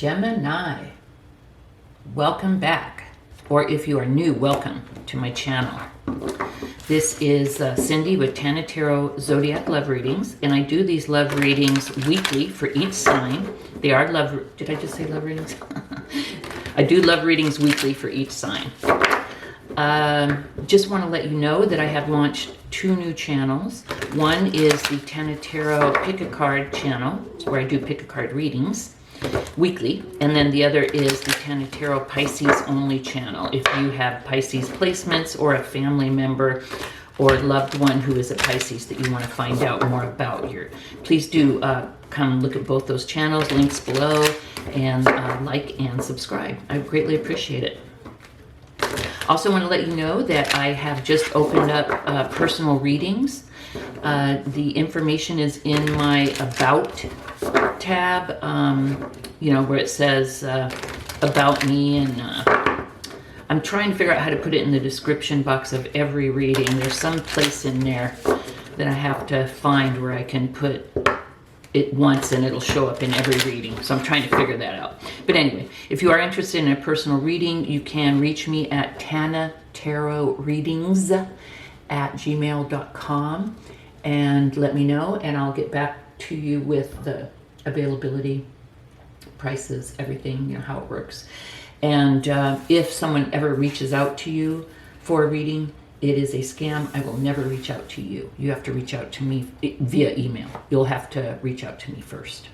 Gemini, welcome back. Or if you are new, welcome to my channel. This is Cindy with Tana Zodiac love readings, and I do these love readings weekly for each sign. They are love, did I just say love readings? I do love readings weekly for each sign. Just want to let you know that I have launched 2 new channels. One is the Tana Pick a Card channel, where I do pick a card readings weekly, and then the other is the Tana Pisces only channel. If you have Pisces placements or a family member or loved one who is a Pisces that you want to find out more about, please do come look at both those channels, links below, and like and subscribe. I greatly appreciate it. Also want to let you know that I have just opened up personal readings. The information is in my About tab, you know, where it says About Me, and I'm trying to figure out how to put it in the description box of every reading. There's some place in there that I have to find where I can put it once and it'll show up in every reading. So I'm trying to figure that out. But anyway, if you are interested in a personal reading, you can reach me at tanatarotreadings@gmail.com and let me know, and I'll get back to you with the availability, prices, everything, you know, how it works. And if someone ever reaches out to you for a reading, it is a scam. I will never reach out to you. You have to reach out to me via email. You'll have to reach out to me first.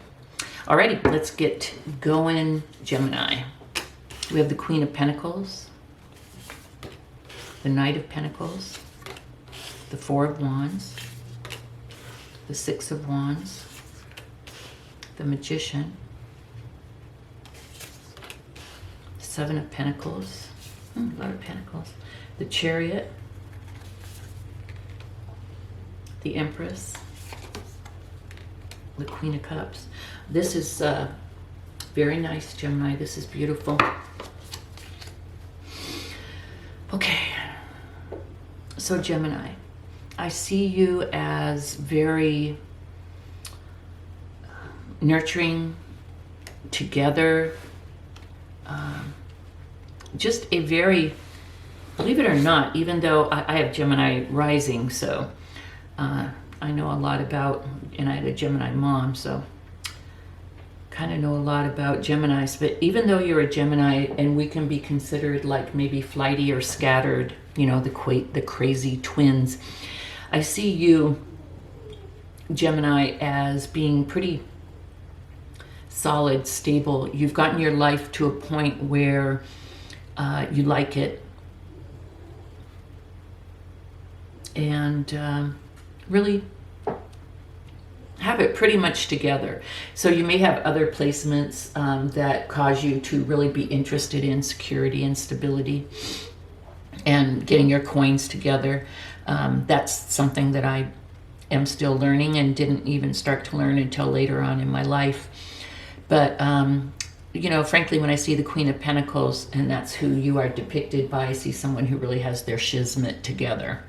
Alrighty, let's get going, Gemini. We have the Queen of Pentacles, the Knight of Pentacles, the Four of Wands, the Six of Wands, the Magician, Seven of Pentacles, a lot of Pentacles, the Chariot, the Empress, the Queen of Cups. This is very nice, Gemini. This is beautiful. Okay, so Gemini, I see you as very nurturing, together, just a very, believe it or not, even though I have Gemini rising, so I know a lot about, and I had a Gemini mom, so kind of know a lot about Geminis. But even though you're a Gemini, and we can be considered like maybe flighty or scattered, you know, the crazy twins, I see you, Gemini, as being pretty solid, stable. You've gotten your life to a point where you like it, and really have it pretty much together. So you may have other placements that cause you to really be interested in security and stability and getting your coins together. That's something that I am still learning and didn't even start to learn until later on in my life. But you know, frankly, when I see the Queen of Pentacles, and that's who you are depicted by, I see someone who really has their shizmet together.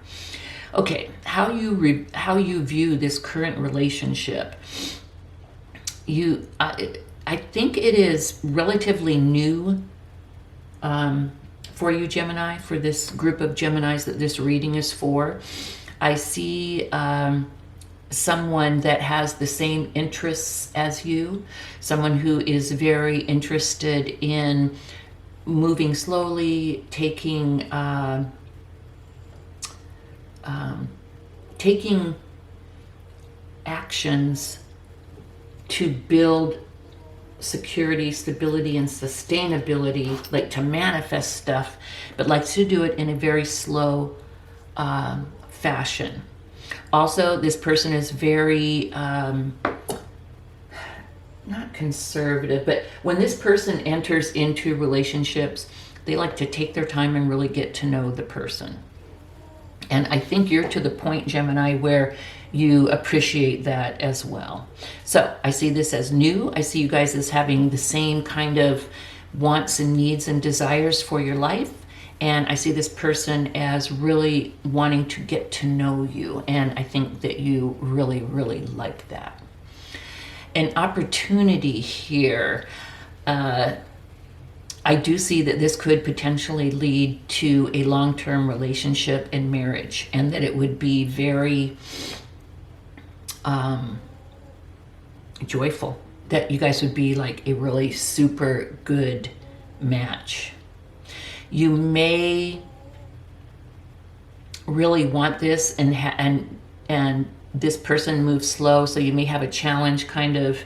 Okay, how you view this current relationship. I think it is relatively new for you, Gemini, for this group of Geminis that this reading is for. I see someone that has the same interests as you, someone who is very interested in moving slowly, taking actions to build security, stability, and sustainability, like to manifest stuff, but likes to do it in a very slow fashion. Also, this person is very, not conservative, but when this person enters into relationships, they like to take their time and really get to know the person. And I think you're to the point, Gemini, where you appreciate that as well. So I see this as new. I see you guys as having the same kind of wants and needs and desires for your life. And I see this person as really wanting to get to know you. And I think that you really, really like that. An opportunity here. I do see that this could potentially lead to a long-term relationship and marriage, and that it would be very joyful, that you guys would be like a really super good match. You may really want this, and this person moves slow, so you may have a challenge kind of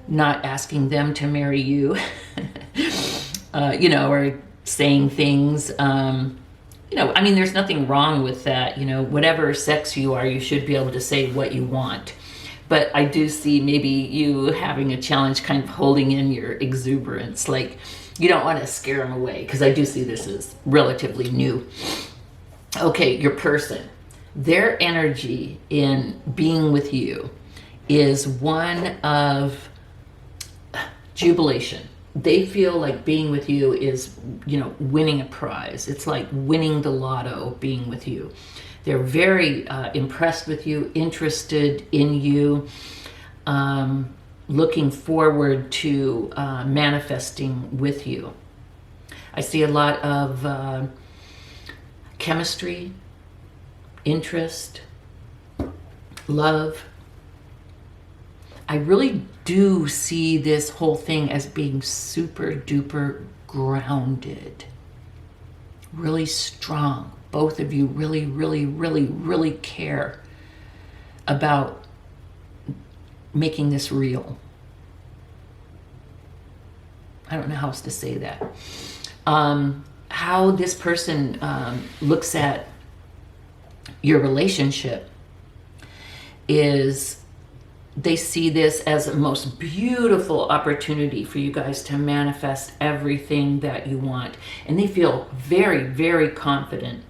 not asking them to marry you. You know, or saying things, you know, I mean, there's nothing wrong with that. You know, whatever sex you are, you should be able to say what you want. But I do see maybe you having a challenge kind of holding in your exuberance. Like, you don't want to scare them away, because I do see this as relatively new. Okay, your person. Their energy in being with you is one of jubilation. They feel like being with you is, you know, winning a prize. It's like winning the lotto being with you. They're very impressed with you, interested in you, looking forward to manifesting with you. I see a lot of chemistry, interest, love. I really do see this whole thing as being super duper grounded, really strong. Both of you really, really, really, really care about making this real. I don't know how else to say that. How this person looks at your relationship is, they see this as a most beautiful opportunity for you guys to manifest everything that you want. And they feel very, very confident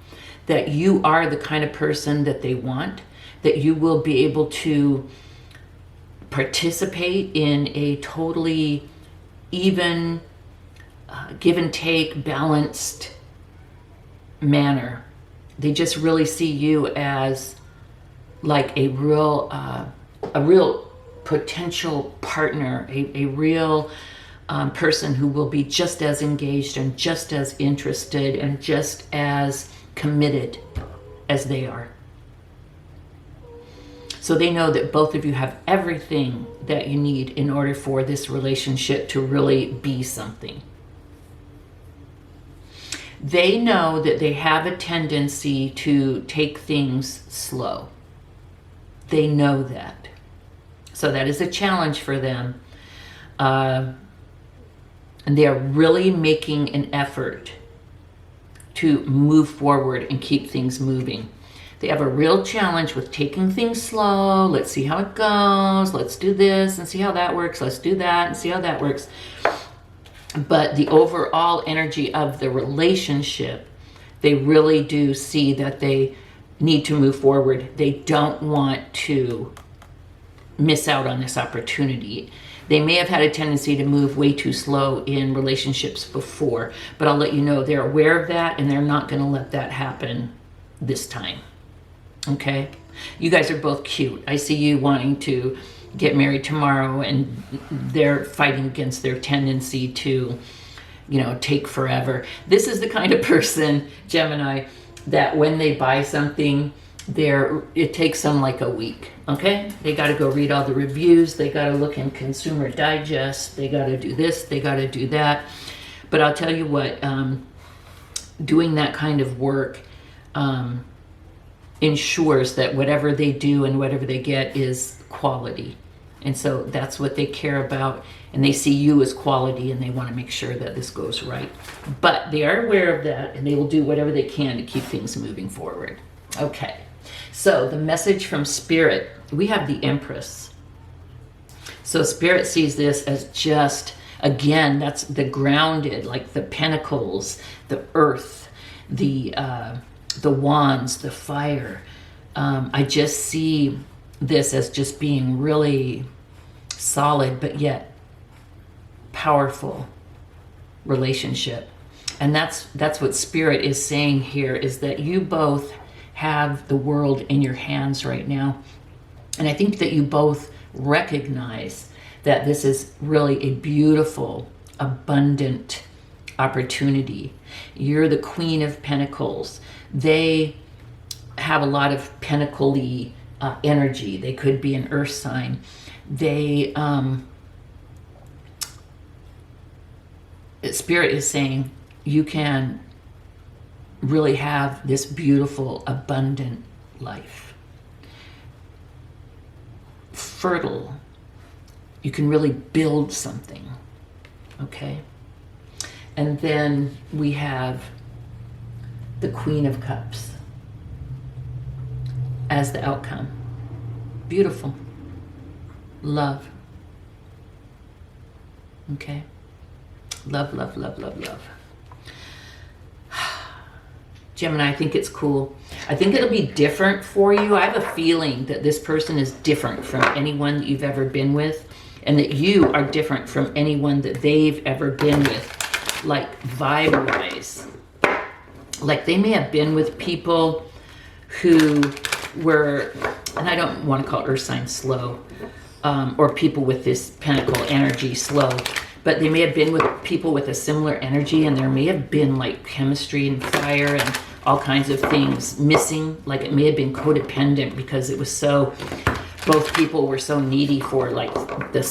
that you are the kind of person that they want, that you will be able to participate in a totally even, give and take, balanced manner. They just really see you as like a real potential partner, a real person who will be just as engaged and just as interested and just as committed as they are. So they know that both of you have everything that you need in order for this relationship to really be something. They know that they have a tendency to take things slow. They know that. So that is a challenge for them. And they are really making an effort to move forward and keep things moving. They have a real challenge with taking things slow. Let's see how it goes. Let's do this and see how that works. Let's do that and see how that works. But the overall energy of the relationship, they really do see that they need to move forward. They don't want to miss out on this opportunity. They may have had a tendency to move way too slow in relationships before, but I'll let you know they're aware of that and they're not going to let that happen this time. Okay? You guys are both cute. I see you wanting to get married tomorrow, and they're fighting against their tendency to, you know, take forever. This is the kind of person, Gemini, that when they buy something, it takes them like a week. Okay, they got to go read all the reviews, they got to look in Consumer Digest, they got to do this, they got to do that. But I'll tell you what, doing that kind of work ensures that whatever they do and whatever they get is quality. And so that's what they care about, and they see you as quality, and they want to make sure that this goes right. But they are aware of that, and they will do whatever they can to keep things moving forward. Okay, so the message from Spirit, we have the Empress. So Spirit sees this as just, again, that's the grounded, like the pentacles, the earth, the wands, the fire. I just see this as just being really solid, but yet powerful relationship. And that's what Spirit is saying here, is that you both have the world in your hands right now. And I think that you both recognize that this is really a beautiful abundant opportunity. You're the Queen of Pentacles. They have a lot of pentacle-y energy. They could be an earth sign. They, Spirit is saying you can really have this beautiful, abundant life. Fertile. You can really build something. Okay? And then we have the Queen of Cups as the outcome. Beautiful. Love. Okay? Love, love, love, love, love. Gemini, I think it's cool. I think it'll be different for you. I have a feeling that this person is different from anyone that you've ever been with, and that you are different from anyone that they've ever been with, like vibe-wise. Like they may have been with people who were, and I don't want to call earth signs slow, or people with this pentacle energy slow, but they may have been with people with a similar energy, and there may have been like chemistry and fire and all kinds of things missing. Like it may have been codependent because it was so, both people were so needy for like the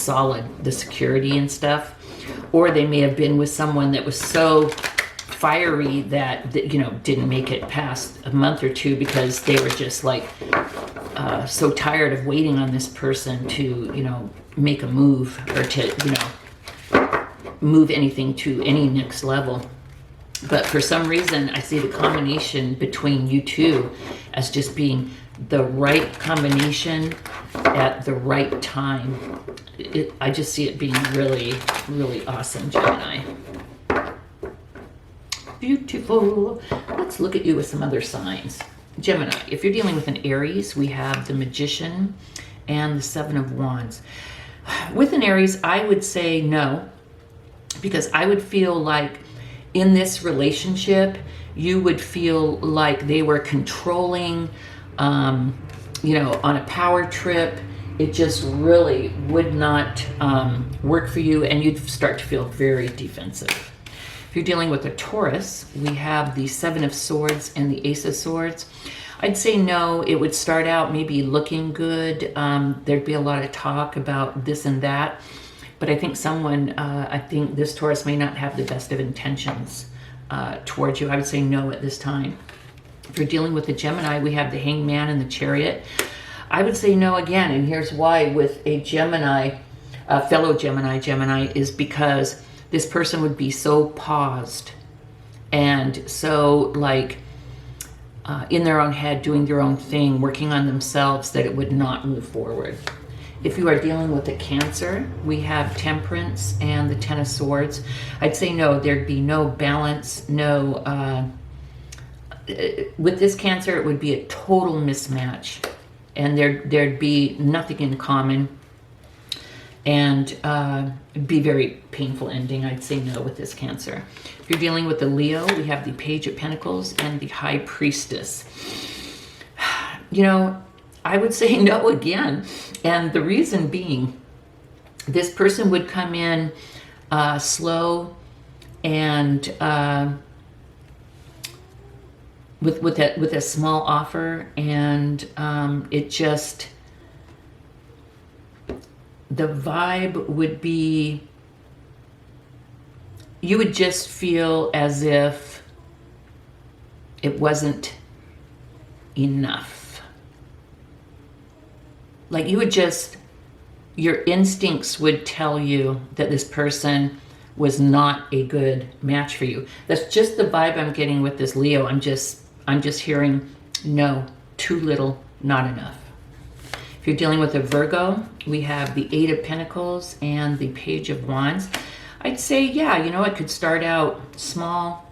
security and stuff. Or they may have been with someone that was so fiery that you know, didn't make it past a month or two because they were just like so tired of waiting on this person to, you know, make a move or to, you know, move anything to any next level. But for some reason, I see the combination between you two as just being the right combination at the right time. I just see it being really, really awesome, Gemini. Beautiful. Let's look at you with some other signs. Gemini, if you're dealing with an Aries, we have the Magician and the Seven of Wands. With an Aries, I would say no, because I would feel like in this relationship, you would feel like they were controlling, you know, on a power trip. It just really would not work for you, and you'd start to feel very defensive. If you're dealing with a Taurus, we have the Seven of Swords and the Ace of Swords. I'd say no. It would start out maybe looking good. There'd be a lot of talk about this and that. But I think I think this Taurus may not have the best of intentions towards you. I would say no at this time. If you're dealing with a Gemini, we have the Hangman and the Chariot. I would say no again, and here's why. With a Gemini, fellow Gemini, is because this person would be so paused and so like in their own head, doing their own thing, working on themselves, that it would not move forward. If you are dealing with a Cancer, we have Temperance and the Ten of Swords. I'd say no, there'd be no balance, no, with this Cancer, it would be a total mismatch, and there'd be nothing in common, and it'd be very painful ending. I'd say no with this Cancer. If you're dealing with the Leo, we have the Page of Pentacles and the High Priestess. You know, I would say no again, and the reason being, this person would come in slow and with a small offer, and it just, the vibe would be, you would just feel as if it wasn't enough. Like you would just, your instincts would tell you that this person was not a good match for you. That's just the vibe I'm getting with this Leo. I'm just hearing no, too little, not enough. If you're dealing with a Virgo, we have the Eight of Pentacles and the Page of Wands. I'd say, yeah, you know, it could start out small,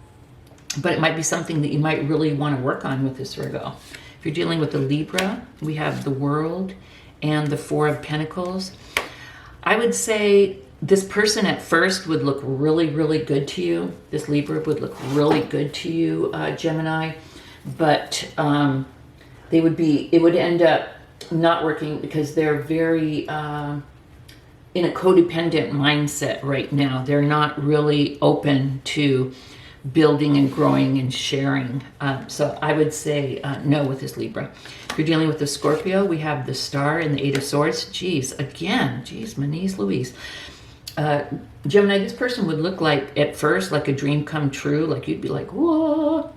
but it might be something that you might really want to work on with this Virgo. If you're dealing with the Libra, we have the World and the Four of Pentacles. I would say this person at first would look really, really good to you. This Libra would look really good to you, Gemini, but it would end up not working because they're very in a codependent mindset right now. They're not really open to building and growing and sharing. So I would say no with this Libra. If you're dealing with the Scorpio, we have the Star and the Eight of Swords. Geez, my knees Louise. Gemini, this person would look like, at first, like a dream come true. Like you'd be like, whoa.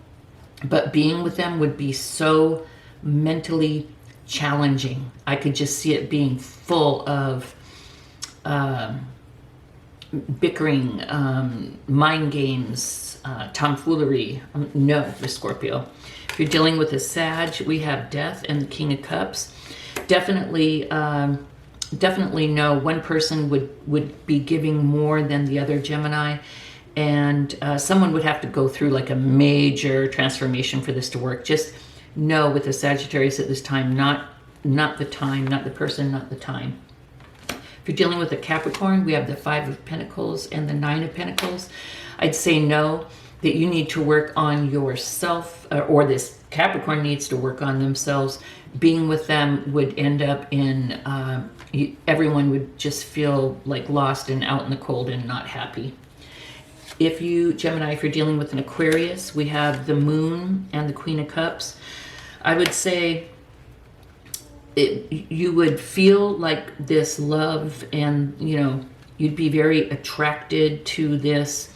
But being with them would be so mentally challenging. I could just see it being full of bickering, mind games, tomfoolery. No, the Scorpio. If you're dealing with a Sag, we have Death and the King of Cups. Definitely no. One person would be giving more than the other Gemini, and someone would have to go through like a major transformation for this to work. Just no with the Sagittarius at this time. Not the time, not the person, not the time. If you're dealing with a Capricorn, we have the Five of Pentacles and the Nine of Pentacles. I'd say no, that you need to work on yourself, or this Capricorn needs to work on themselves. Being with them would end up in, everyone would just feel like lost and out in the cold and not happy. If you, Gemini, if you're dealing with an Aquarius, we have the Moon and the Queen of Cups. I would say you would feel like this love, and you'd be very attracted to this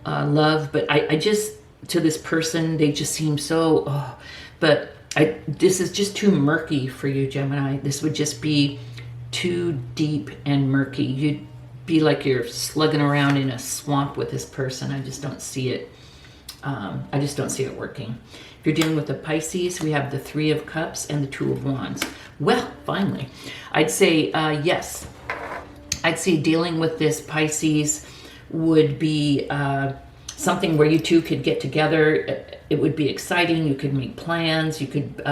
love, but I just, to this person, they just seem so, this is just too murky for you, Gemini. This would just be too deep and murky. You'd be like you're slugging around in a swamp with this person. I just don't see it. I just don't see it working. If you're dealing with the Pisces, we have the Three of Cups and the Two of Wands. Well, finally, I'd say yes. I'd say dealing with this Pisces would be something where you two could get together. It would be exciting. You could make plans. You could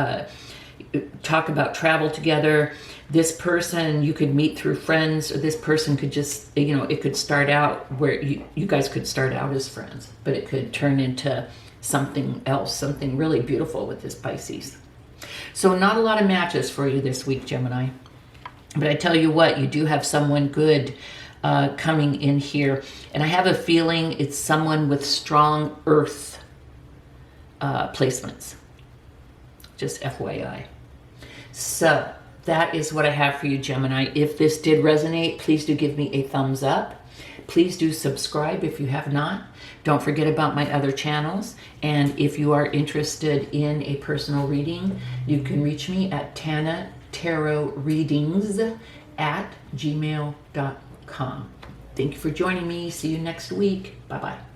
talk about travel together. This person you could meet through friends, or this person could just, it could start out where you guys could start out as friends, but it could turn into something else, something really beautiful with this Pisces. So not a lot of matches for you this week, Gemini. But I tell you what, you do have someone good coming in here. And I have a feeling it's someone with strong earth placements. Just FYI. So that is what I have for you, Gemini. If this did resonate, please do give me a thumbs up. Please do subscribe if you have not. Don't forget about my other channels. And if you are interested in a personal reading, you can reach me at Tana Tarot Readings @gmail.com. Thank you for joining me. See you next week. Bye-bye.